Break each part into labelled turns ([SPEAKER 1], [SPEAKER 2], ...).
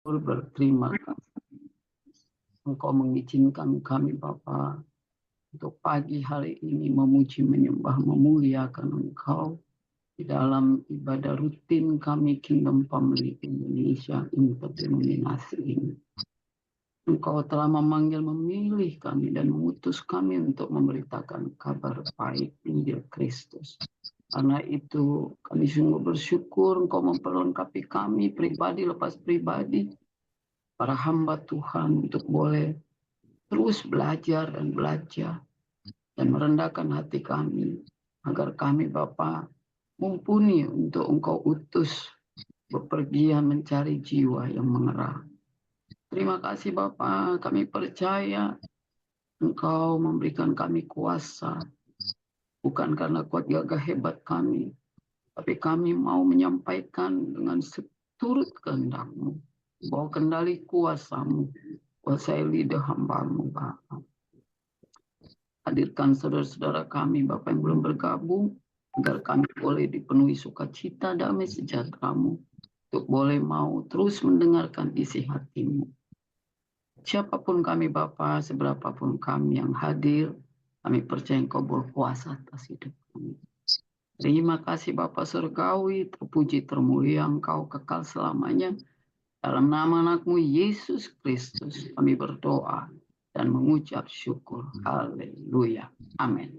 [SPEAKER 1] berterima kasih. Engkau mengizinkan kami Bapa untuk pagi hari ini memuji, menyembah, memuliakan Engkau di dalam ibadah rutin kami Kingdom Family Indonesia Interdenominasi ini. Engkau telah memilih kami dan mengutus kami untuk memberitakan kabar baik Injil Kristus. Karena itu kami sungguh bersyukur Engkau memperlengkapi kami pribadi lepas pribadi, para hamba Tuhan, untuk boleh terus belajar dan merendahkan hati kami agar kami Bapa mumpuni untuk Engkau utus bepergian mencari jiwa yang mengerah. Terima kasih Bapa, kami percaya Engkau memberikan kami kuasa, bukan karena kuat gagah hebat kami, tapi kami mau menyampaikan dengan seturut kehendak-Mu, bahwa kendali kuasa-Mu, kuasai lidah hamba-Mu Bapa. Hadirkan saudara-saudara kami Bapa yang belum bergabung, agar kami boleh dipenuhi sukacita damai sejahtera-Mu, untuk boleh mau terus mendengarkan isi hati-Mu. Siapapun kami Bapa, seberapapun kami yang hadir, kami percaya Engkau berkuasa atas hidup kami. Terima kasih Bapa Surgawi, terpuji termulia Engkau kekal selamanya. Dalam nama anak-Mu Yesus Kristus kami berdoa dan mengucap syukur. Haleluya. Amin.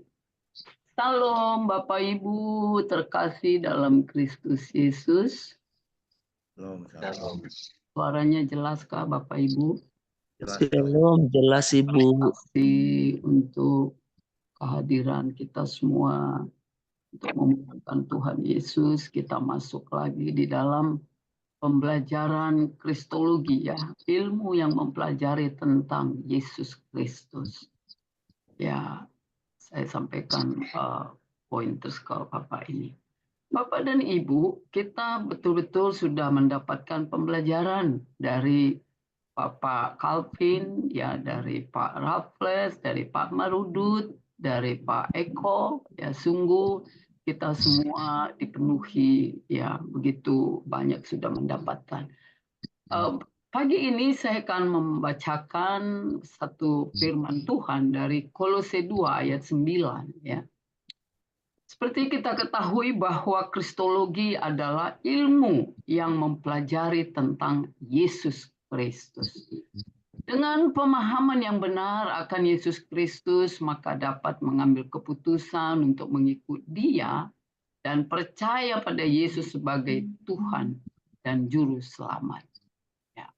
[SPEAKER 1] Salam Bapak Ibu terkasih dalam Kristus Yesus.
[SPEAKER 2] Shalom.
[SPEAKER 1] Suaranya jelaskah Bapak Ibu?
[SPEAKER 3] Shalom, jelas Ibu.
[SPEAKER 1] Terima kasih untuk kehadiran kita semua untuk memuliakan Tuhan Yesus. Kita masuk lagi di dalam pembelajaran Kristologi, ya, ilmu yang mempelajari tentang Yesus Kristus. Ya, saya sampaikan pointers ke Bapak ini. Bapak dan Ibu, kita betul-betul sudah mendapatkan pembelajaran dari Bapak Calvin, ya, dari Pak Raffles, dari Pak Marudut, dari Pak Eko, ya, sungguh kita semua dipenuhi, ya, begitu banyak sudah mendapatkan. Pagi ini saya akan membacakan satu firman Tuhan dari Kolose 2 ayat 9, ya. Seperti kita ketahui bahwa Kristologi adalah ilmu yang mempelajari tentang Yesus Kristus. Dengan pemahaman yang benar akan Yesus Kristus, maka dapat mengambil keputusan untuk mengikut Dia dan percaya pada Yesus sebagai Tuhan dan Juru Selamat. Ya.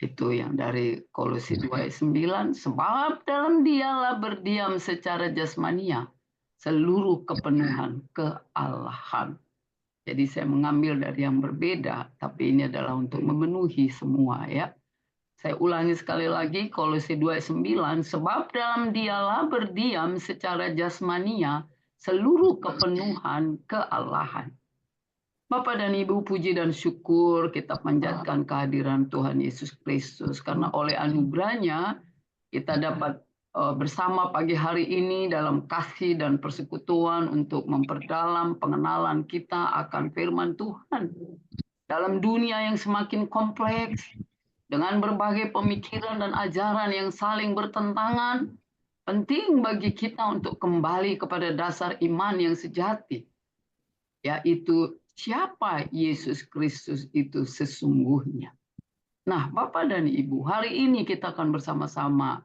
[SPEAKER 1] Itu yang dari Kolose 2 ayat 9. Sebab dalam Dialah berdiam secara jasmania seluruh kepenuhan kealahan. Jadi saya mengambil dari yang berbeda, tapi ini adalah untuk memenuhi semua, ya. Saya ulangi sekali lagi, Kolose 2:9, sebab dalam Dialah berdiam secara jasmania seluruh kepenuhan kealahan. Bapak dan Ibu, puji dan syukur kita panjatkan kehadiran Tuhan Yesus Kristus, karena oleh anugerahnya kita dapat bersama pagi hari ini dalam kasih dan persekutuan untuk memperdalam pengenalan kita akan firman Tuhan. Dalam dunia yang semakin kompleks, dengan berbagai pemikiran dan ajaran yang saling bertentangan, penting bagi kita untuk kembali kepada dasar iman yang sejati, yaitu siapa Yesus Kristus itu sesungguhnya. Nah, Bapak dan Ibu, hari ini kita akan bersama-sama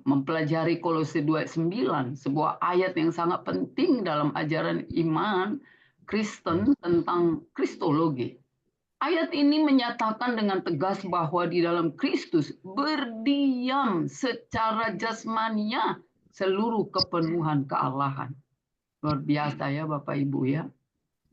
[SPEAKER 1] mempelajari Kolose 2:9, sebuah ayat yang sangat penting dalam ajaran iman Kristen tentang Kristologi. Ayat ini menyatakan dengan tegas bahwa di dalam Kristus berdiam secara jasmania seluruh kepenuhan kealahan. Luar biasa ya Bapak Ibu, ya.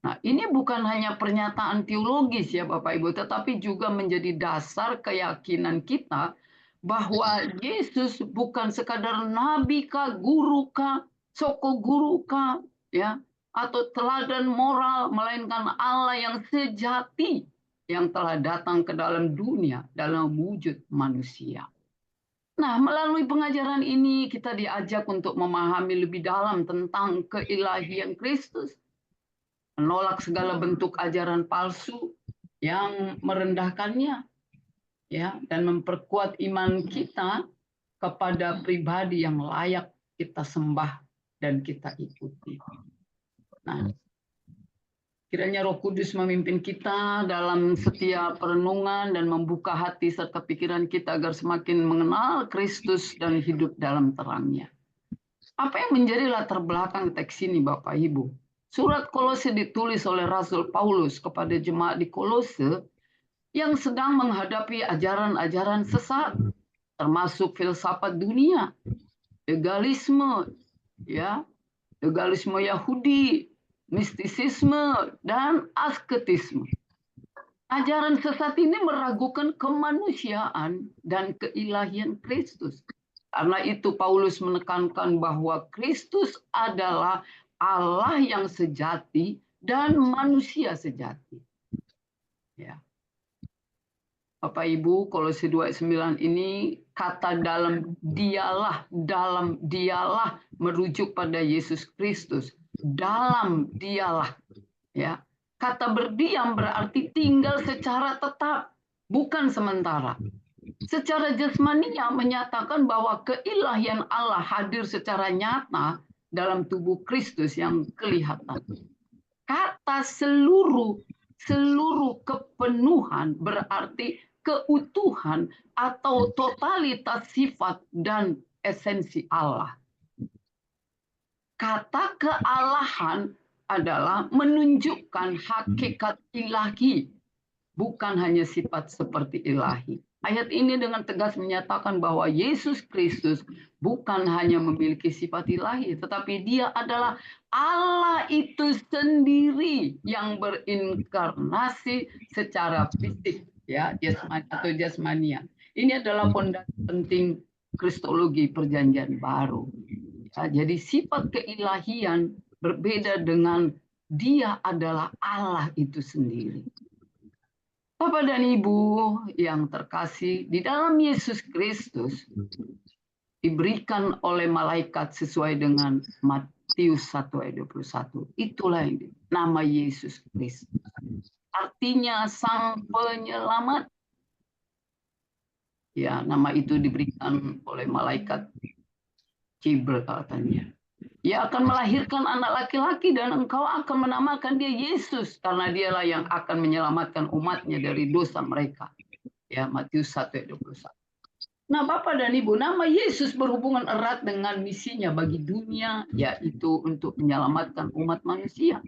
[SPEAKER 1] Nah, ini bukan hanya pernyataan teologis ya Bapak Ibu, tetapi juga menjadi dasar keyakinan kita bahwa Yesus bukan sekadar nabi kah, guru kah, soko guru kah, ya, atau teladan moral, melainkan Allah yang sejati yang telah datang ke dalam dunia dalam wujud manusia. Nah, melalui pengajaran ini kita diajak untuk memahami lebih dalam tentang keilahian Kristus, menolak segala bentuk ajaran palsu, yang merendahkannya, ya, dan memperkuat iman kita kepada pribadi yang layak kita sembah dan kita ikuti. Nah, kiranya Roh Kudus memimpin kita dalam setiap perenungan dan membuka hati serta pikiran kita agar semakin mengenal Kristus dan hidup dalam terang-Nya. Apa yang menjadi latar belakang teks ini, Bapak Ibu? Surat Kolose ditulis oleh Rasul Paulus kepada jemaat di Kolose yang sedang menghadapi ajaran-ajaran sesat, termasuk filsafat dunia, legalisme, ya, legalisme Yahudi, mistisisme, dan asketisme. Ajaran sesat ini meragukan kemanusiaan dan keilahian Kristus. Karena itu Paulus menekankan bahwa Kristus adalah Allah yang sejati dan manusia sejati. Ya. Bapak Ibu, Kolose 2:9 ini kata dalam dialah merujuk pada Yesus Kristus. Dalam dialah, ya. Kata berdiam berarti tinggal secara tetap, bukan sementara. Secara jasmania menyatakan bahwa keilahian Allah hadir secara nyata dalam tubuh Kristus yang kelihatan. Kata seluruh kepenuhan berarti keutuhan atau totalitas sifat dan esensi Allah. Kata kealahan adalah menunjukkan hakikat ilahi, bukan hanya sifat seperti ilahi. Ayat ini dengan tegas menyatakan bahwa Yesus Kristus bukan hanya memiliki sifat ilahi, tetapi Dia adalah Allah itu sendiri yang berinkarnasi secara fisik, ya, jasmania. Ini adalah pondasi penting kristologi Perjanjian Baru. Ya, jadi sifat keilahian berbeda dengan Dia adalah Allah itu sendiri. Bapak dan Ibu yang terkasih, di dalam Yesus Kristus diberikan oleh malaikat sesuai dengan Matius 1 ayat 21. Itulah yang nama Yesus Kristus. Artinya Sang Penyelamat. Ya, nama itu diberikan oleh malaikat Jibril katanya. Ia akan melahirkan anak laki-laki dan engkau akan menamakan dia Yesus karena dialah yang akan menyelamatkan umatnya dari dosa mereka. Ya, Matius 1 ayat 21. Nah, Bapak dan Ibu, nama Yesus berhubungan erat dengan misinya bagi dunia, yaitu untuk menyelamatkan umat manusia.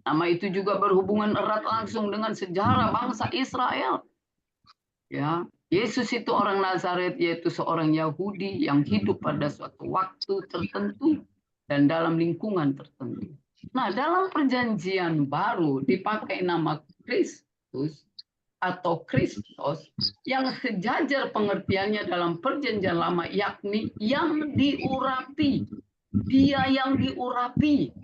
[SPEAKER 1] Nama itu juga berhubungan erat langsung dengan sejarah bangsa Israel. Ya, Yesus itu orang Nazaret, yaitu seorang Yahudi yang hidup pada suatu waktu tertentu dan dalam lingkungan tertentu. Nah, dalam Perjanjian Baru dipakai nama Kristus atau Kristos yang sejajar pengertiannya dalam Perjanjian Lama, yakni yang diurapi. Dia yang diurapi.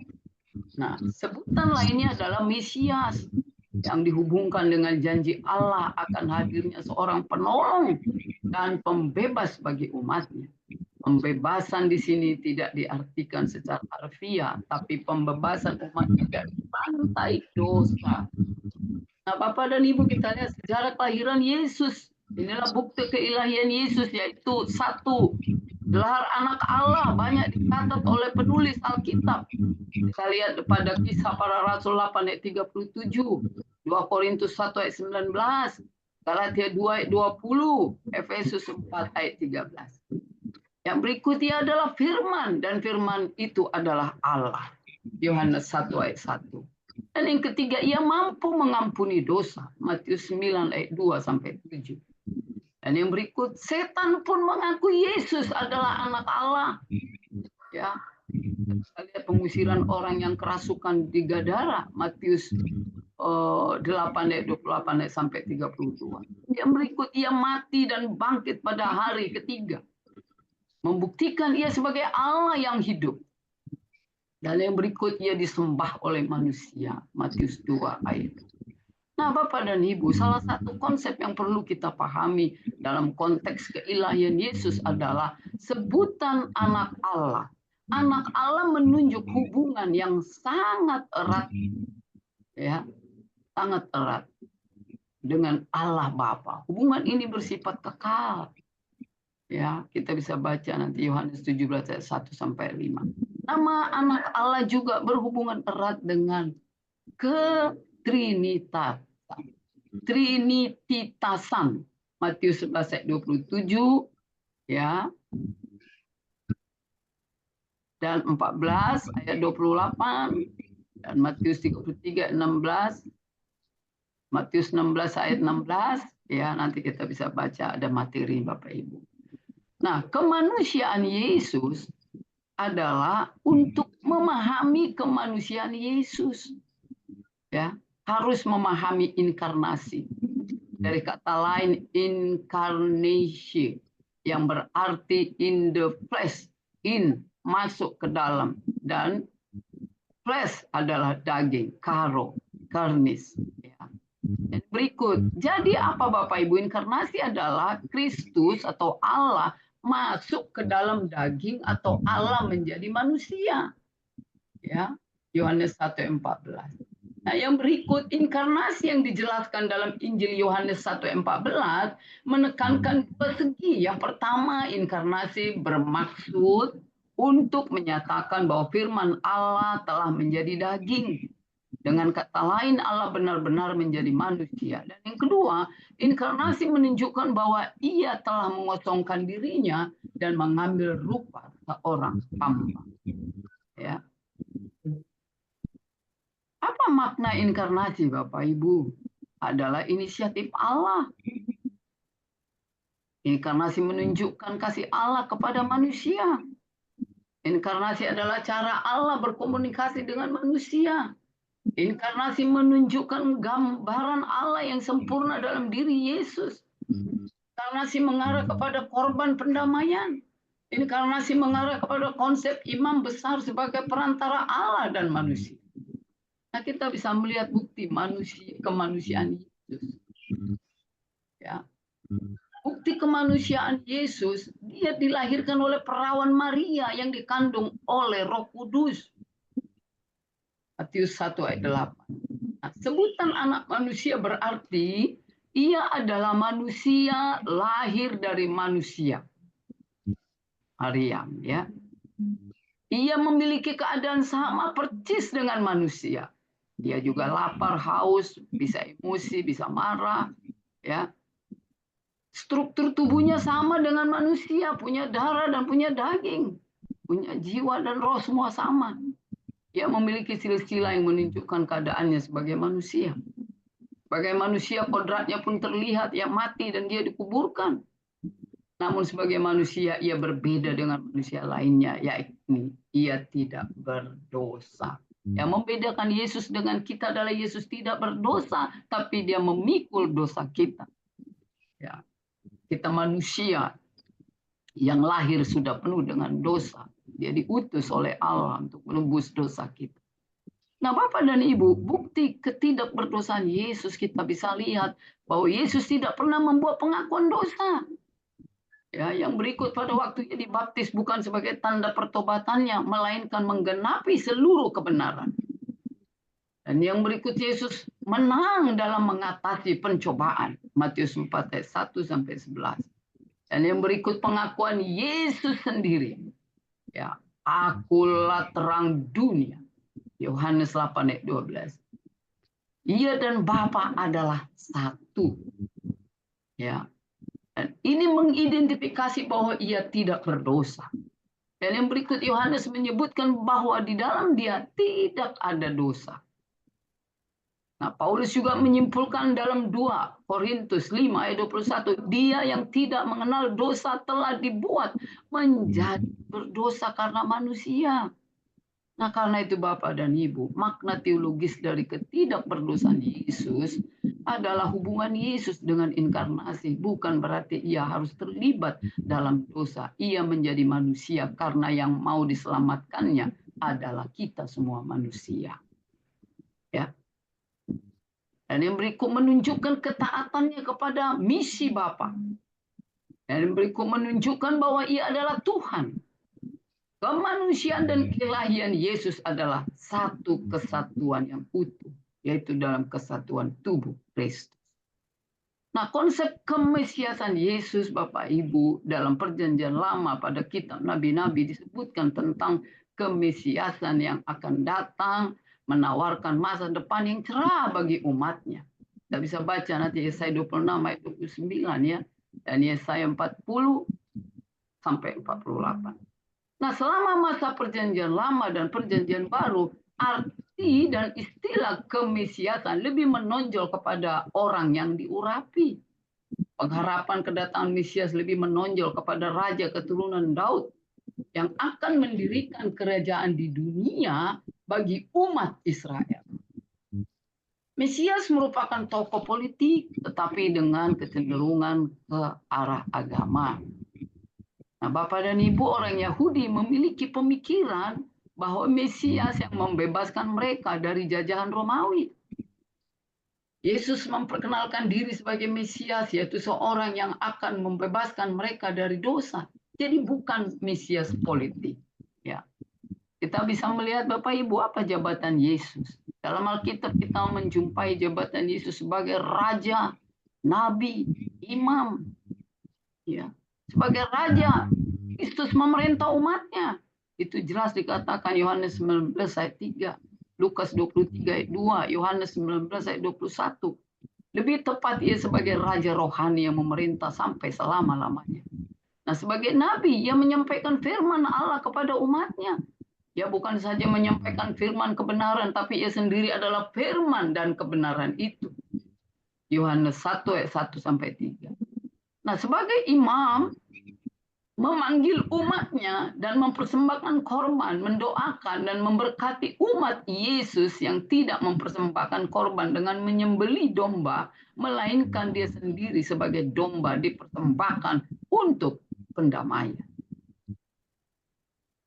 [SPEAKER 1] Nah, sebutan lainnya adalah Mesias yang dihubungkan dengan janji Allah akan hadirnya seorang penolong dan pembebas bagi umatnya. Pembebasan di sini tidak diartikan secara harfiah, tapi pembebasan umat dari rantai dosa. Nah, Bapak dan Ibu, kita lihat sejarah kelahiran Yesus. Inilah bukti keilahian Yesus, yaitu satu, gelar anak Allah banyak dicatat oleh penulis Alkitab. Kita lihat pada Kisah Para Rasul 8 ayat 37, 2 Korintus 1 ayat 19, Galatia 2 ayat 20, Efesus 4 ayat 13. Yang berikutnya adalah firman, dan firman itu adalah Allah. Yohanes 1 ayat 1. Dan yang ketiga, ia mampu mengampuni dosa. Matius 9 ayat 2 sampai 7. Dan yang berikut, setan pun mengaku Yesus adalah anak Allah. Ya. Kita lihat pengusiran orang yang kerasukan di Gadara, Matius 8 ayat 28 ayat sampai 32. Yang berikut, ia mati dan bangkit pada hari ketiga, membuktikan ia sebagai Allah yang hidup. Dan yang berikut, ia disembah oleh manusia. Matius 2 ayat. Nah, Bapak dan Ibu, salah satu konsep yang perlu kita pahami dalam konteks keilahian Yesus adalah sebutan anak Allah. Anak Allah menunjuk hubungan yang sangat erat, ya, sangat erat dengan Allah Bapa. Hubungan ini bersifat kekal. Ya, kita bisa baca nanti Yohanes 17 ayat 1 sampai 5. Nama anak Allah juga berhubungan erat dengan Trinitasan. Matius 11 ayat 27 ya. Dan 14 ayat 28 dan Matius 33 ayat 16. Matius 16 ayat 16 ya, nanti kita bisa baca, ada materi Bapak Ibu. Nah, kemanusiaan Yesus adalah untuk memahami kemanusiaan Yesus. Ya, harus memahami inkarnasi. Dari kata lain incarnation yang berarti in the flesh, in masuk ke dalam, dan flesh adalah daging, karnis. Ya. Dan berikut, jadi apa Bapak Ibu? Inkarnasi adalah Kristus atau Allah masuk ke dalam daging atau Allah menjadi manusia. Ya, Yohanes 1:14. Nah, yang berikut, inkarnasi yang dijelaskan dalam Injil Yohanes 1:14 menekankan dua segi. Yang pertama, inkarnasi bermaksud untuk menyatakan bahwa firman Allah telah menjadi daging. Dengan kata lain, Allah benar-benar menjadi manusia. Dan yang kedua, inkarnasi menunjukkan bahwa ia telah mengosongkan dirinya dan mengambil rupa seorang hamba. Ya. Apa makna inkarnasi, Bapak Ibu? Adalah inisiatif Allah. Inkarnasi menunjukkan kasih Allah kepada manusia. Inkarnasi adalah cara Allah berkomunikasi dengan manusia. Inkarnasi menunjukkan gambaran Allah yang sempurna dalam diri Yesus. Inkarnasi mengarah kepada korban pendamaian. Inkarnasi mengarah kepada konsep imam besar sebagai perantara Allah dan manusia. Nah, kita bisa melihat bukti kemanusiaan Yesus. Ya. Bukti kemanusiaan Yesus, dia dilahirkan oleh perawan Maria yang dikandung oleh Roh Kudus. Matius 1 ayat 8. Nah, sebutan anak manusia berarti ia adalah manusia lahir dari manusia. Maryam, ya. Ia memiliki keadaan sama persis dengan manusia. Dia juga lapar, haus, bisa emosi, bisa marah, ya. Struktur tubuhnya sama dengan manusia, punya darah dan punya daging, punya jiwa dan roh, semua sama. Dia memiliki silsilah yang menunjukkan keadaannya sebagai manusia. Sebagai manusia, kodratnya pun terlihat, ia mati dan dia dikuburkan. Namun sebagai manusia, ia berbeda dengan manusia lainnya, yakni ia tidak berdosa. Yang membedakan Yesus dengan kita adalah Yesus tidak berdosa, tapi dia memikul dosa kita. Ya. Kita manusia yang lahir sudah penuh dengan dosa. Dia diutus oleh Allah untuk menebus dosa kita. Nah, Bapak dan Ibu, bukti ketidakberdosaan Yesus kita bisa lihat bahwa Yesus tidak pernah membuat pengakuan dosa. Ya, yang berikut, pada waktu dia dibaptis bukan sebagai tanda pertobatannya, melainkan menggenapi seluruh kebenaran. Dan yang berikut, Yesus menang dalam mengatasi pencobaan. Matius 4 ayat 1 sampai 11. Dan yang berikut pengakuan Yesus sendiri. Ya, akulah terang dunia. Yohanes 8 ayat 12. Ia dan Bapa adalah satu. Ya. Dan ini mengidentifikasi bahwa ia tidak berdosa. Dan yang berikut, Yohanes menyebutkan bahwa di dalam dia tidak ada dosa. Nah, Paulus juga menyimpulkan dalam 2 Korintus 5 ayat 21, dia yang tidak mengenal dosa telah dibuat menjadi berdosa karena manusia. Nah, karena itu Bapak dan Ibu, makna teologis dari ketidakberdosaan Yesus adalah hubungan Yesus dengan inkarnasi. Bukan berarti ia harus terlibat dalam dosa. Ia menjadi manusia karena yang mau diselamatkannya adalah kita semua manusia. Ya. Dan yang berikut menunjukkan ketaatannya kepada misi Bapa. Dan yang berikut menunjukkan bahwa ia adalah Tuhan. Kemanusiaan dan kelahiran Yesus adalah satu kesatuan yang utuh, yaitu dalam kesatuan tubuh Kristus. Nah, konsep kemesiasan Yesus, Bapak Ibu, dalam perjanjian lama pada kitab Nabi-Nabi disebutkan tentang kemesiasan yang akan datang, menawarkan masa depan yang cerah bagi umatnya. Kita bisa baca nanti Yesaya 26 ayat 29 ya, dan Yesaya 40 sampai 48. Nah, selama masa perjanjian lama dan perjanjian baru, arti dan istilah kemesiasan lebih menonjol kepada orang yang diurapi. Pengharapan kedatangan Mesias lebih menonjol kepada raja keturunan Daud yang akan mendirikan kerajaan di dunia bagi umat Israel. Mesias merupakan tokoh politik, tetapi dengan kecenderungan ke arah agama. Nah, Bapak dan Ibu, orang Yahudi memiliki pemikiran bahwa Mesias yang membebaskan mereka dari jajahan Romawi. Yesus memperkenalkan diri sebagai Mesias, yaitu seorang yang akan membebaskan mereka dari dosa. Jadi bukan Mesias politik. Ya, kita bisa melihat Bapak Ibu apa jabatan Yesus. Dalam Alkitab kita menjumpai jabatan Yesus sebagai raja, nabi, imam. Ya, sebagai raja, Kristus memerintah umatnya. Itu jelas dikatakan Yohanes 19 ayat 3. Lukas 23 ayat 2, Yohanes 19 ayat 21. Lebih tepat ia sebagai raja rohani yang memerintah sampai selama-lamanya. Nah, sebagai nabi, ia menyampaikan firman Allah kepada umatnya. Ia bukan saja menyampaikan firman kebenaran, tapi ia sendiri adalah firman dan kebenaran itu. Yohanes 1 ayat 1 sampai 3. Nah, sebagai imam, memanggil umatnya dan mempersembahkan korban, mendoakan dan memberkati umat Yesus yang tidak mempersembahkan korban dengan menyembelih domba, melainkan dia sendiri sebagai domba dipersembahkan untuk pendamaian.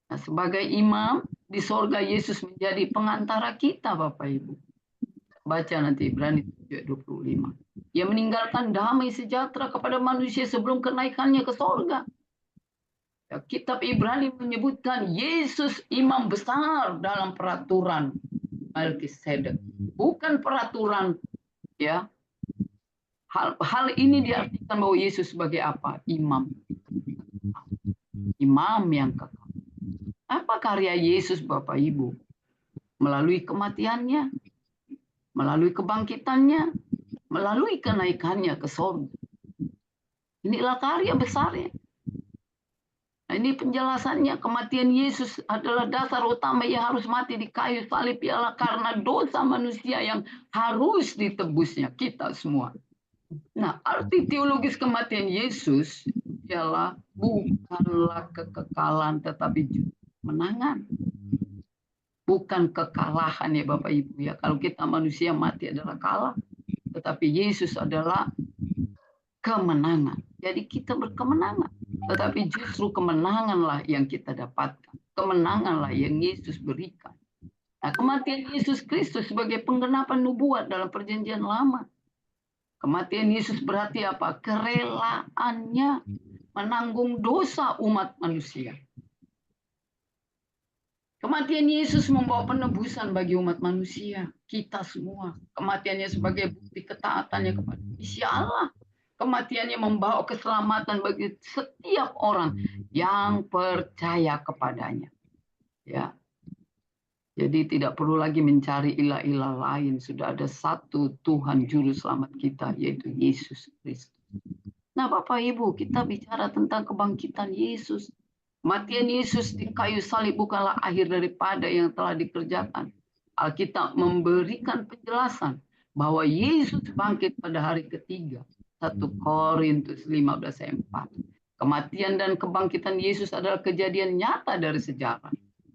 [SPEAKER 1] Nah, sebagai imam di sorga, Yesus menjadi pengantara kita, Bapak Ibu. Baca nanti Ibrani 7:25. Ia meninggalkan damai sejahtera kepada manusia sebelum kenaikannya ke sorga. Kitab Ibrani menyebutkan Yesus imam besar dalam peraturan Melkisedek, bukan peraturan ya. Hal ini diartikan bahwa Yesus sebagai apa? Imam. Imam yang kekal. Apa karya Yesus, Bapak Ibu? Melalui kematiannya, melalui kebangkitannya, melalui kenaikannya ke surga. Inilah karya besarnya. Nah, ini penjelasannya, kematian Yesus adalah dasar utama yang harus mati di kayu salib, ialah karena dosa manusia yang harus ditebusnya kita semua. Nah, arti teologis kematian Yesus ialah bukanlah kekekalan tetapi kemenangan. Bukan kekalahan ya Bapak Ibu ya. Kalau kita manusia mati adalah kalah, tetapi Yesus adalah kemenangan. Jadi kita berkemenangan. Tetapi justru kemenanganlah yang kita dapatkan. Kemenanganlah yang Yesus berikan. Nah, kematian Yesus Kristus sebagai penggenapan nubuat dalam perjanjian lama. Kematian Yesus berarti apa? Kerelaannya menanggung dosa umat manusia. Kematian Yesus membawa penebusan bagi umat manusia. Kita semua. Kematiannya sebagai bukti ketaatannya kepada misi Allah. Kematiannya membawa keselamatan bagi setiap orang yang percaya kepadanya. Ya. Jadi tidak perlu lagi mencari ilah-ilah lain. Sudah ada satu Tuhan juru selamat kita, yaitu Yesus Kristus. Nah, Bapak Ibu, kita bicara tentang kebangkitan Yesus. Kematian Yesus di kayu salib bukanlah akhir daripada yang telah dikerjakan. Alkitab memberikan penjelasan bahwa Yesus bangkit pada hari ketiga. 1 Korintus 15 ayat 4. Kematian dan kebangkitan Yesus adalah kejadian nyata dari sejarah.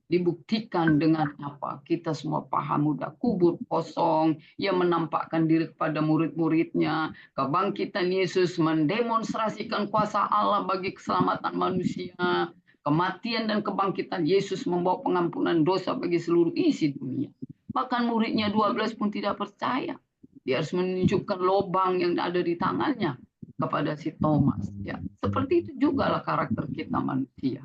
[SPEAKER 1] Dibuktikan dengan apa? Kita semua paham, udah kubur kosong. Ia menampakkan diri kepada murid-muridnya. Kebangkitan Yesus mendemonstrasikan kuasa Allah bagi keselamatan manusia. Kematian dan kebangkitan Yesus membawa pengampunan dosa bagi seluruh isi dunia. Bahkan muridnya 12 pun tidak percaya. Dia harus menunjukkan lubang yang ada di tangannya kepada si Thomas. Ya, seperti itu juga lah karakter kita manusia.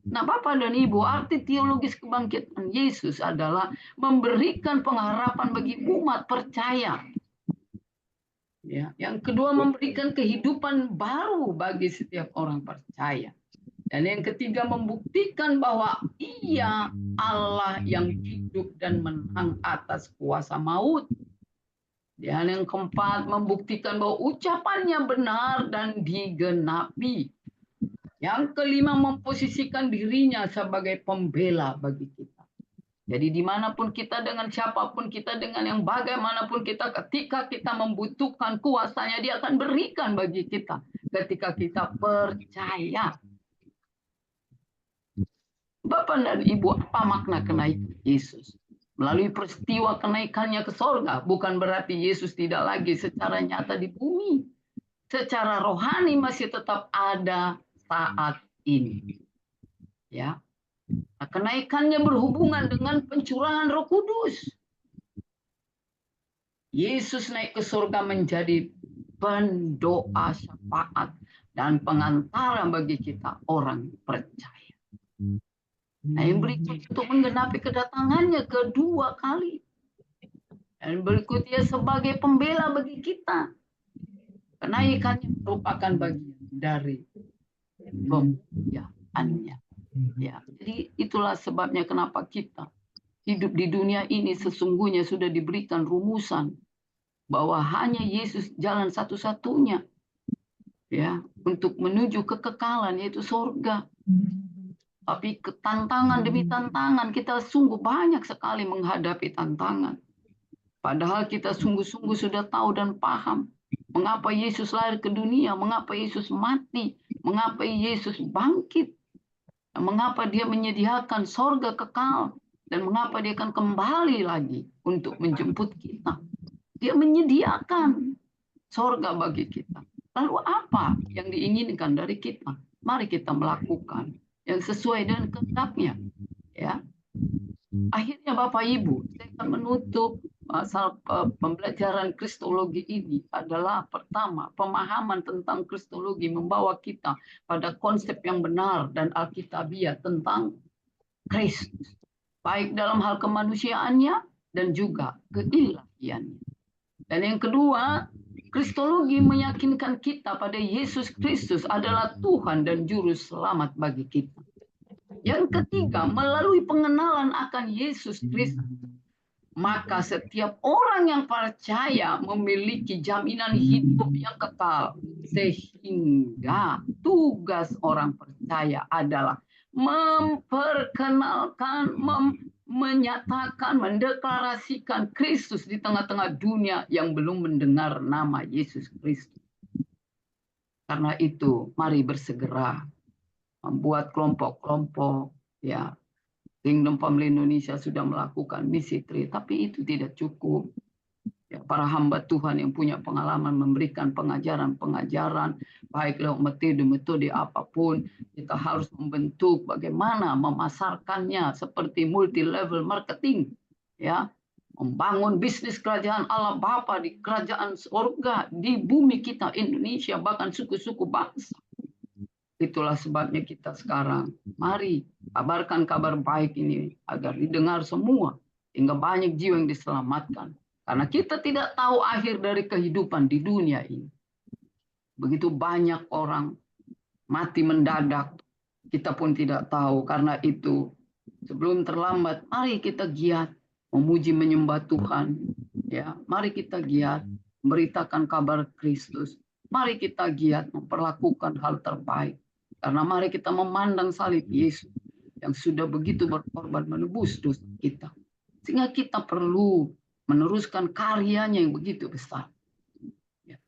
[SPEAKER 1] Nah, Bapak dan Ibu, arti teologis kebangkitan Yesus adalah memberikan pengharapan bagi umat percaya. Ya, yang kedua memberikan kehidupan baru bagi setiap orang percaya. Dan yang ketiga membuktikan bahwa Ia Allah yang hidup dan menang atas kuasa maut. Dan yang keempat membuktikan bahwa ucapannya benar dan digenapi. Yang kelima memposisikan dirinya sebagai pembela bagi kita. Jadi dimanapun kita, dengan siapapun kita, dengan yang bagaimanapun kita, ketika kita membutuhkan kuasanya, dia akan berikan bagi kita. Ketika kita percaya. Bapak dan Ibu, apa makna kenaikan Yesus? Melalui peristiwa kenaikannya ke sorga, bukan berarti Yesus tidak lagi secara nyata di bumi. Secara rohani masih tetap ada saat ini. Ya. Nah, kenaikannya berhubungan dengan pencurahan Roh Kudus. Yesus naik ke surga menjadi pendoa syafaat dan pengantara bagi kita orang percaya. Nah, yang berikut untuk menggenapi kedatangannya kedua kali. Dan berikutnya sebagai pembela bagi kita. Kenaikannya merupakan bagian dari kemuliaannya. Ya, jadi itulah sebabnya kenapa kita hidup di dunia ini sesungguhnya sudah diberikan rumusan bahwa hanya Yesus jalan satu-satunya ya untuk menuju kekekalan, yaitu surga. Tapi tantangan demi tantangan kita sungguh banyak sekali menghadapi tantangan. Padahal kita sungguh-sungguh sudah tahu dan paham mengapa Yesus lahir ke dunia, mengapa Yesus mati, mengapa Yesus bangkit. Mengapa dia menyediakan sorga kekal dan mengapa dia akan kembali lagi untuk menjemput kita. Dia menyediakan sorga bagi kita. Lalu apa yang diinginkan dari kita? Mari kita melakukan yang sesuai dengan kehendaknya. Ya. Akhirnya Bapak Ibu, saya akan menutup masalah pembelajaran kristologi ini adalah pertama, pemahaman tentang kristologi membawa kita pada konsep yang benar dan alkitabiah tentang Kristus, baik dalam hal kemanusiaannya dan juga keilahiannya. Dan yang kedua, kristologi meyakinkan kita pada Yesus Kristus adalah Tuhan dan Juru Selamat bagi kita. Yang ketiga, melalui pengenalan akan Yesus Kristus, maka setiap orang yang percaya memiliki jaminan hidup yang kekal. Sehingga tugas orang percaya adalah memperkenalkan, menyatakan, mendeklarasikan Kristus di tengah-tengah dunia yang belum mendengar nama Yesus Kristus. Karena itu, mari bersegera membuat kelompok-kelompok, ya. Kingdom Family Indonesia sudah melakukan misi tri, tapi itu tidak cukup. Ya, para hamba Tuhan yang punya pengalaman memberikan pengajaran-pengajaran, baik lewat metode apapun, kita harus membentuk bagaimana memasarkannya seperti multi-level marketing, ya, membangun bisnis kerajaan Allah Bapa di kerajaan surga di bumi kita Indonesia, bahkan suku-suku bangsa. Itulah sebabnya kita sekarang, mari kabarkan kabar baik ini agar didengar semua, hingga banyak jiwa yang diselamatkan. Karena kita tidak tahu akhir dari kehidupan di dunia ini. Begitu banyak orang mati mendadak, kita pun tidak tahu. Karena itu, sebelum terlambat, mari kita giat memuji menyembah Tuhan. Ya, mari kita giat memberitakan kabar Kristus. Mari kita giat memperlakukan hal terbaik. Karena mari kita memandang salib Yesus yang sudah begitu berkorban menebus dosa kita. Sehingga kita perlu meneruskan karyanya yang begitu besar. Ya.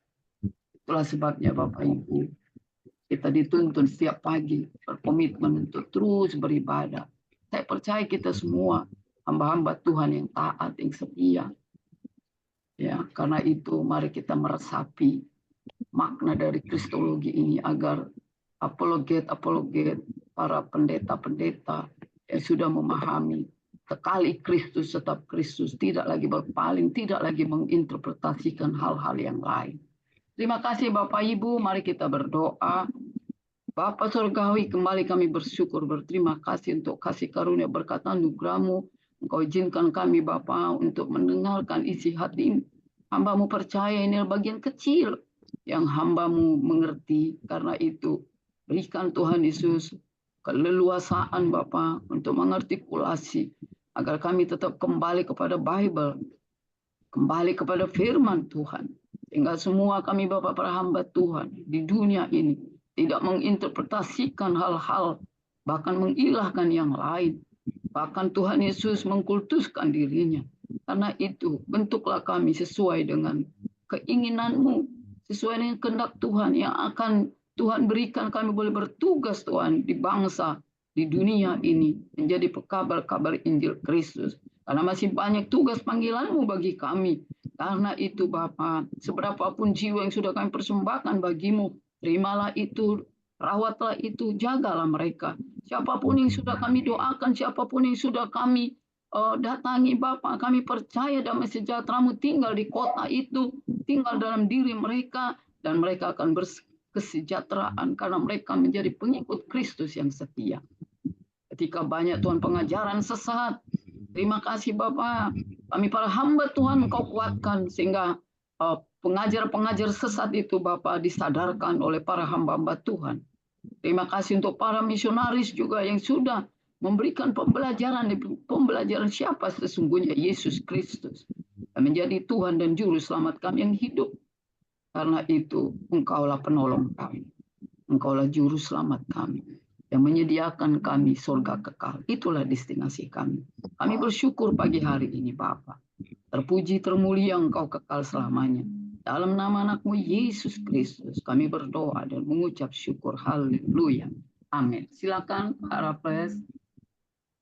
[SPEAKER 1] Itulah sebabnya Bapak Ibu, kita dituntun setiap pagi berkomitmen untuk terus beribadah. Saya percaya kita semua hamba-hamba Tuhan yang taat, yang setia. Ya, karena itu mari kita meresapi makna dari kristologi ini agar apologet, para pendeta-pendeta yang sudah memahami sekali Kristus tetap Kristus, tidak lagi berpaling, tidak lagi menginterpretasikan hal-hal yang lain. Terima kasih Bapak Ibu, mari kita berdoa. Bapa Surgawi, kembali kami bersyukur, berterima kasih untuk kasih karunia berkat anugerah-Mu. Engkau izinkan kami Bapa untuk mendengarkan isi hati Hamba-Mu percaya ini adalah bagian kecil yang hamba-Mu mengerti. Karena itu, berikan Tuhan Yesus keleluasaan Bapa untuk mengartikulasi agar kami tetap kembali kepada Bible, kembali kepada firman Tuhan. Sehingga semua kami Bapak para hamba Tuhan di dunia ini tidak menginterpretasikan hal-hal, bahkan mengilahkan yang lain. Bahkan Tuhan Yesus mengkultuskan dirinya. Karena itu, bentuklah kami sesuai dengan keinginan-Mu, sesuai dengan kehendak Tuhan yang akan Tuhan berikan kami boleh bertugas Tuhan di bangsa, di dunia ini, menjadi pekabar-kabar Injil Kristus. Karena masih banyak tugas panggilan-Mu bagi kami. Karena itu Bapa, seberapapun jiwa yang sudah kami persembahkan bagi-Mu, terimalah itu, rawatlah itu, jagalah mereka. Siapapun yang sudah kami doakan, siapapun yang sudah kami datangi Bapa, kami percaya damai sejahtera-Mu tinggal di kota itu, tinggal dalam diri mereka, dan mereka akan berkesejahteraan karena mereka menjadi pengikut Kristus yang setia. Ketika banyak Tuhan pengajaran sesat, terima kasih Bapa, kami para hamba Tuhan Engkau kuatkan sehingga pengajar-pengajar sesat itu Bapa disadarkan oleh para hamba-hamba Tuhan. Terima kasih untuk para misionaris juga yang sudah memberikan pembelajaran siapa sesungguhnya Yesus Kristus yang menjadi Tuhan dan Juru Selamat kami yang hidup. Karena itu Engkaulah penolong kami, Engkaulah Juru Selamat kami yang menyediakan kami surga kekal. Itulah destinasi kami. Kami bersyukur pagi hari ini Bapa. Terpuji termulia Engkau kekal selamanya. Dalam nama anak-Mu Yesus Kristus kami berdoa dan mengucap syukur. Haleluya. Amin. Silakan Pak Raffles.